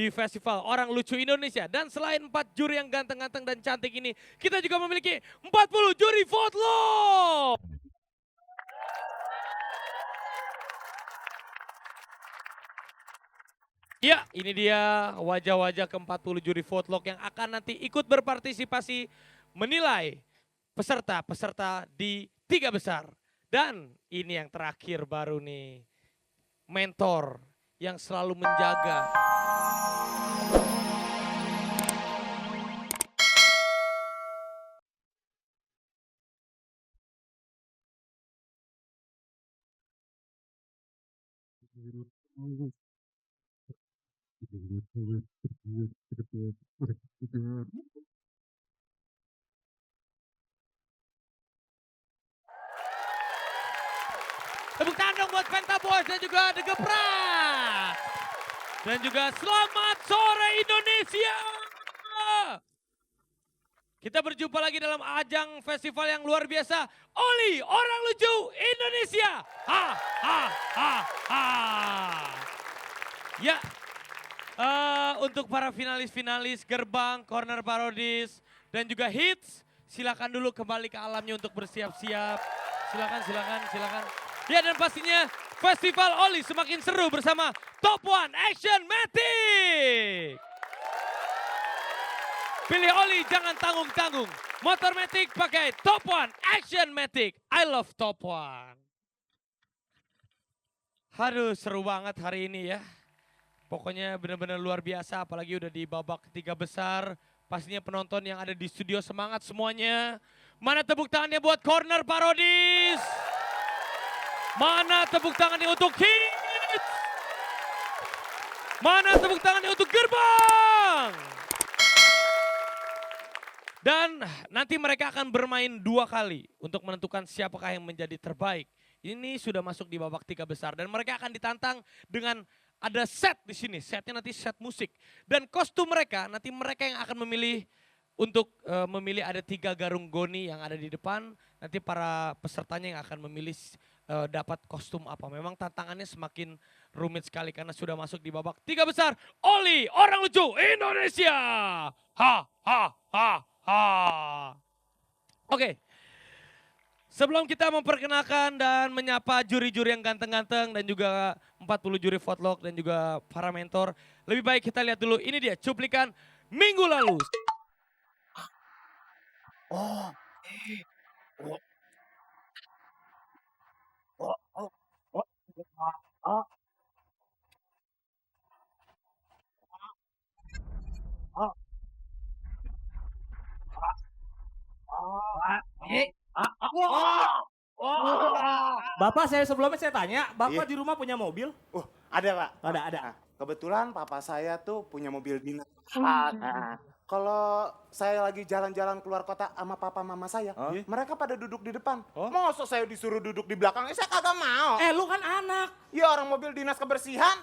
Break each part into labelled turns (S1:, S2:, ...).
S1: di Festival Orang Lucu Indonesia. Dan selain 4 juri yang ganteng-ganteng dan cantik ini, kita juga memiliki 40 juri vote. Ya, ini dia wajah-wajah ke-40 juri vote yang akan nanti ikut berpartisipasi menilai peserta-peserta di 3 besar. Dan ini yang terakhir baru nih, mentor yang selalu menjaga. Tepuk tangan dong buat Penta Boys dan juga The Geprak. Dan juga selamat sore Indonesia. Kita berjumpa lagi dalam ajang festival yang luar biasa. Oli, Orang Lucu Indonesia. Ha, ha, ha, ha. Ya, untuk para finalis-finalis Gerbang, Corner Parodis, dan juga Hits, silakan dulu kembali ke alamnya untuk bersiap-siap. Silakan, silakan, silakan. Ya, dan pastinya Festival Oli semakin seru bersama Top One Action Matic. Pilih Oli, jangan tanggung-tanggung. Motor Matic pakai Top One Action Matic. I love Top One. Aduh, seru banget hari ini ya. Pokoknya benar-benar luar biasa, apalagi udah di babak ketiga besar. Pastinya penonton yang ada di studio semangat semuanya. Mana tepuk tangannya buat Corner Parodis? Mana tepuk tangannya untuk Hits? Mana tepuk tangannya untuk Gerbang? Dan nanti mereka akan bermain 2 kali untuk menentukan siapakah yang menjadi terbaik. Ini sudah masuk di babak 3 besar dan mereka akan ditantang dengan ada set di sini. Setnya nanti set musik. Dan kostum mereka, nanti mereka yang akan memilih untuk memilih ada 3 garung goni yang ada di depan. Nanti para pesertanya yang akan memilih dapat kostum apa. Memang tantangannya semakin rumit sekali karena sudah masuk di babak 3 besar. Oli, Orang Lucu Indonesia. Ha, ha, ha, ha. Oke. Sebelum kita memperkenalkan dan menyapa juri-juri yang ganteng-ganteng dan juga 40 juri vote dan juga para mentor. Lebih baik kita lihat dulu, ini dia cuplikan minggu lalu.
S2: Oh, oh, oh, oh, oh, oh, oh,
S3: Bapak, saya sebelumnya saya tanya, Bapak di rumah punya mobil?
S2: ada Pak.
S3: Ada.
S2: Nah, kebetulan papa saya tuh punya mobil dinas. Nah, kalau saya lagi jalan-jalan keluar kota sama papa mama saya, mereka pada duduk di depan. Masa saya disuruh duduk di belakang? Saya kagak mau.
S3: Lu kan anak.
S2: Ya orang mobil dinas kebersihan.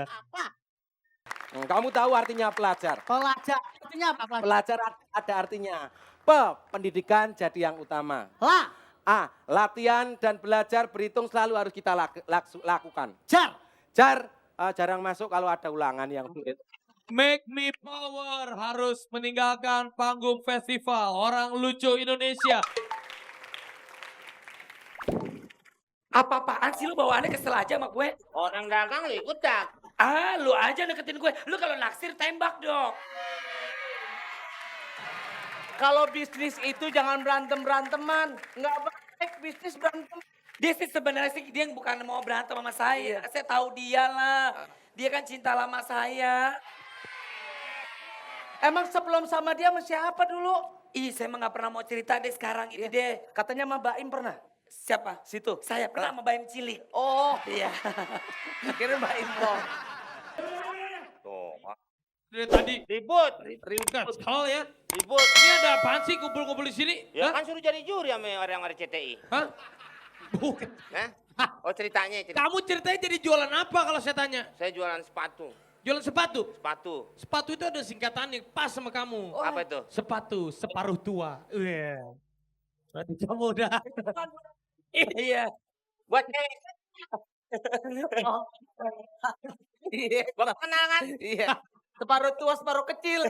S3: Apa?
S4: Kamu tahu artinya pelajar?
S3: Pelajar. Artinya apa?
S4: Pelajar ada artinya pendidikan jadi yang utama. Latihan dan belajar berhitung selalu harus kita lakukan. Jarang masuk kalau ada ulangan yang sulit.
S1: Make Me Power harus meninggalkan panggung festival Orang Lucu Indonesia.
S5: Apa-apaan sih lu bawaannya kesel aja sama gue?
S6: Orang dagang lu ikut dak.
S5: Lu aja deketin gue. Lu kalau naksir tembak dong.
S6: Kalau bisnis itu jangan berantem-beranteman. Nggak baik bisnis berantem.
S5: Dia sih sebenarnya sih dia bukan mau berantem sama saya. Saya tahu dia lah. Dia kan cinta lama saya.
S6: Emang sebelum sama dia sama siapa dulu?
S5: Saya emang gak pernah mau cerita deh sekarang ini deh.
S6: Katanya sama Baim pernah?
S5: Siapa?
S6: Situ.
S5: Saya pernah sama Baim Cilik.
S6: Oh,
S5: Iya.
S6: kira Baim dong.
S1: Dari tadi
S6: Ribut.
S1: kesel ya.
S6: Ribut.
S1: Ini ada apaan sih kumpul-kumpul di sini?
S6: Ya
S1: Hah?
S6: kan suruh jadi juri sama orang RCTI.
S1: Hah? Bukan.
S6: Hah? Oh ceritanya.
S1: Kamu ceritanya jadi jualan apa kalau saya tanya?
S6: Saya jualan sepatu.
S1: Jualan sepatu?
S6: Sepatu.
S1: Sepatu itu ada singkatannya pas sama kamu.
S6: Apa itu?
S1: Sepatu, separuh tua. Berarti kamu udah.
S5: Iya.
S6: Buat cewek. Iya, gua kenal kan? Iya. Separuh tua, separuh kecil.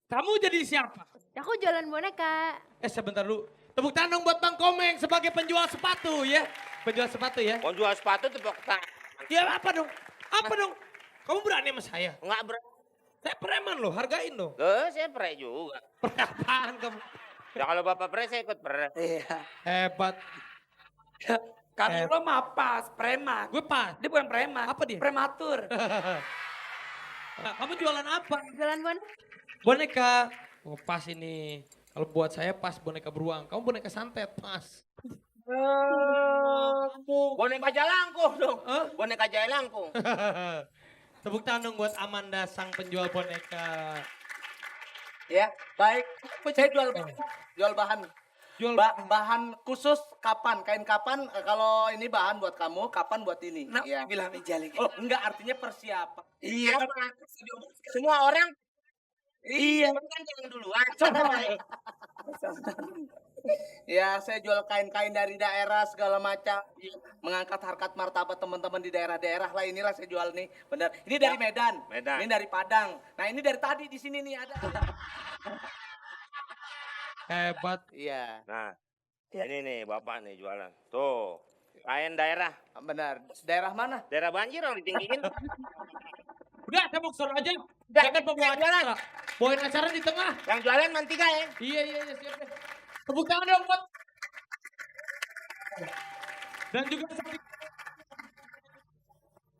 S1: Kamu jadi siapa?
S7: Aku jualan boneka.
S1: Sebentar dulu. Tepuk tangan dong buat Bang Komeng sebagai penjual sepatu ya. Penjual sepatu ya.
S6: Mau jual sepatu tepuk tangan.
S1: Ya apa dong? Apa dong? Kamu berani sama saya?
S6: Enggak berani.
S1: Saya preman loh, hargain dong.
S6: Loh, saya pre juga.
S1: Apaan kamu?
S6: Ya kalau bapak pre, saya ikut pre.
S5: Iya.
S1: Hebat.
S5: Kami lo mah pas, preman.
S1: Gue pas.
S5: Dia bukan preman.
S1: Apa dia?
S5: Prematur.
S1: Nah, kamu jualan apa?
S7: Jualan boneka.
S1: Boneka. Oh pas ini. Kalau buat saya pas boneka beruang. Kamu boneka santet, pas.
S6: Boneka jalangkung dong.
S1: Hah?
S6: Boneka jalangkung.
S1: Tepuk tangan dong buat Amanda sang penjual boneka.
S8: Ya, baik. Saya jual bahan.
S1: Jual
S8: Bahan khusus kapan? Kain kapan? Kalau ini bahan buat kamu, kapan buat ini?
S5: Nah,
S8: Iya.
S5: bilang ijalik.
S8: Oh, enggak artinya persiapan.
S6: Iya. Semua orang. Iya. Kan jangan duluan.
S8: Ya, saya jual kain-kain dari daerah segala macam. Mengangkat harkat martabat teman-teman di daerah-daerah lah. Inilah saya jual nih. Benar. Ini dari Medan.
S6: Medan.
S8: Ini dari Padang. Nah, ini dari tadi di sini nih ada.
S1: hebat.
S8: Iya,
S6: Nah, ini nih bapak nih jualan. Tuh, kain daerah.
S8: benar. Daerah mana?
S6: Daerah banjir orang ditinggiin.
S1: Udah, saya mau kesana aja. Jangan pembawa acara. Bawain acara di tengah.
S6: Yang jualan mantika ya.
S1: Iya, siap deh. Tepuk tangan dong buat. Dan juga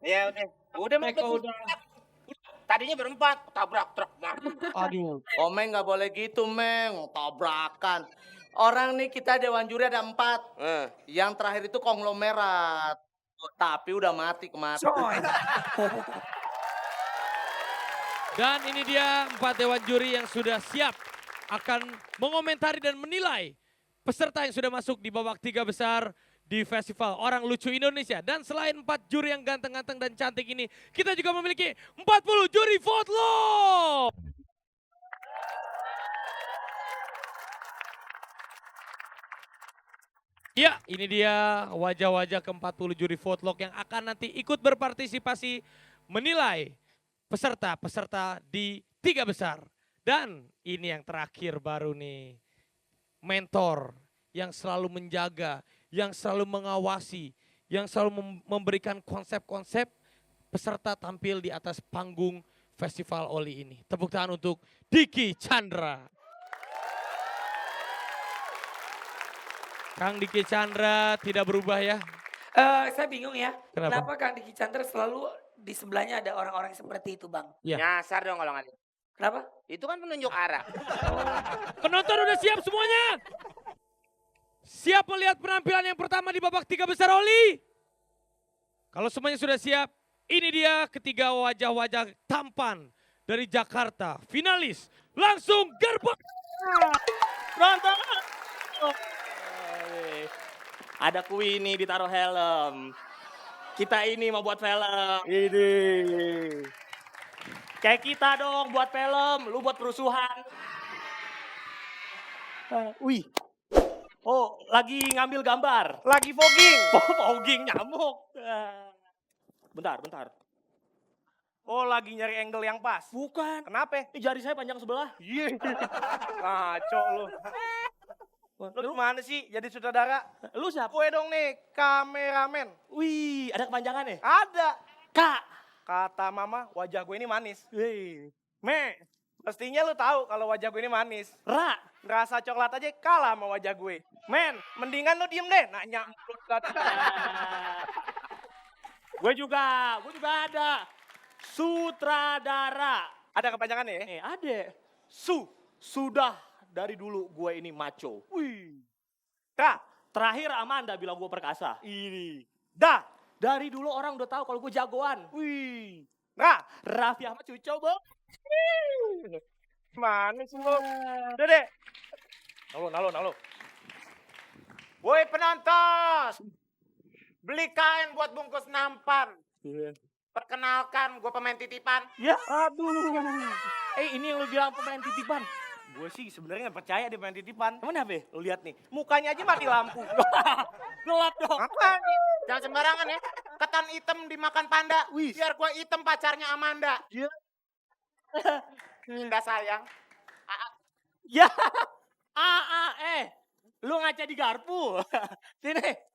S6: Iya udah mau
S1: Eko
S6: betul.
S1: udah.
S6: Tadinya berempat, tabrak truk.
S1: Aduh.
S8: Oh, Meng nggak boleh gitu, Meng. Tabrakan. Orang nih kita Dewan Juri ada 4. Yang terakhir itu konglomerat. Tapi udah mati kemarin.
S5: Coy.
S1: Dan ini dia 4 dewan juri yang sudah siap akan mengomentari dan menilai peserta yang sudah masuk di babak 3 besar di Festival Orang Lucu Indonesia. Dan selain 4 juri yang ganteng-ganteng dan cantik ini, kita juga memiliki 40 juri vote. Ya, ini dia wajah-wajah ke-40 juri vote yang akan nanti ikut berpartisipasi menilai peserta-peserta di 3 besar. Dan ini yang terakhir baru nih, mentor yang selalu menjaga, yang selalu mengawasi, yang selalu memberikan konsep-konsep peserta tampil di atas panggung Festival Oli ini. Tepuk tangan untuk Diki Chandra. Kang Diki Chandra tidak berubah ya?
S5: Saya bingung ya.
S1: Kenapa?
S5: Kenapa Kang Diki Chandra selalu di sebelahnya ada orang-orang seperti itu, Bang?
S1: Ya.
S6: Nyasar dong kalau nggak.
S5: Kenapa?
S6: Itu kan penunjuk arah.
S1: Penonton udah siap semuanya? Siap melihat penampilan yang pertama di babak 3 besar Oli? Kalau semuanya sudah siap, ini dia ketiga wajah-wajah tampan dari Jakarta. Finalis, langsung gerbang.
S3: Nonton. Ada Queenie ditaruh helm. Kita ini mau buat film. Ini. Kayak kita dong buat film, lu buat perusuhan. Wih. Oh, lagi ngambil gambar.
S6: Lagi fogging.
S3: Fogging nyamuk. Bentar.
S6: Oh lagi nyari angle yang pas.
S3: Bukan.
S6: Kenapa?
S3: Jari saya panjang sebelah.
S6: Iya. Ngaco lu. Lu gimana sih jadi sutradara?
S3: Lu siapa?
S6: Gue dong nih, kameramen.
S3: Wih, ada kepanjangan ya?
S6: Ada.
S3: Kak.
S6: Kata mama, wajah gue ini manis.
S3: Wih.
S6: Me, mestinya lu tahu kalau wajah gue ini manis.
S3: Ra.
S6: Rasa coklat aja kalah sama wajah gue. Men, mendingan lu diem deh, nanya mulut kata.
S3: Gue juga ada. Sutradara.
S6: Ada kepanjangannya ya?
S3: Ada. Sudah dari dulu gue ini maco.
S6: Wih. Kak,
S3: Terakhir Amanda bilang gue perkasa.
S6: ini. Dah.
S3: Dari dulu orang udah tahu kalau gue jagoan.
S6: Wih. Nah,
S3: Raffi Ahmad cucu, Bang.
S6: mana sih lu? Udah deh. Nalo. Woi penonton. Beli kain buat bungkus nampan. Perkenalkan, gue pemain titipan.
S3: Ya, aduh. Ini yang lu bilang pemain titipan.
S6: Gue sih sebenarnya nggak percaya dia main titipan. Emang apa? Lu lihat nih, mukanya aja mati lampu.
S3: Gelap dong.
S6: Apa?
S2: Jangan sembarangan ya. Ketan hitam dimakan panda. Biar gua hitam pacarnya Amanda.
S6: Iya.
S2: Indah sayang.
S3: Ya. Lu ngaca di garpu. Sini.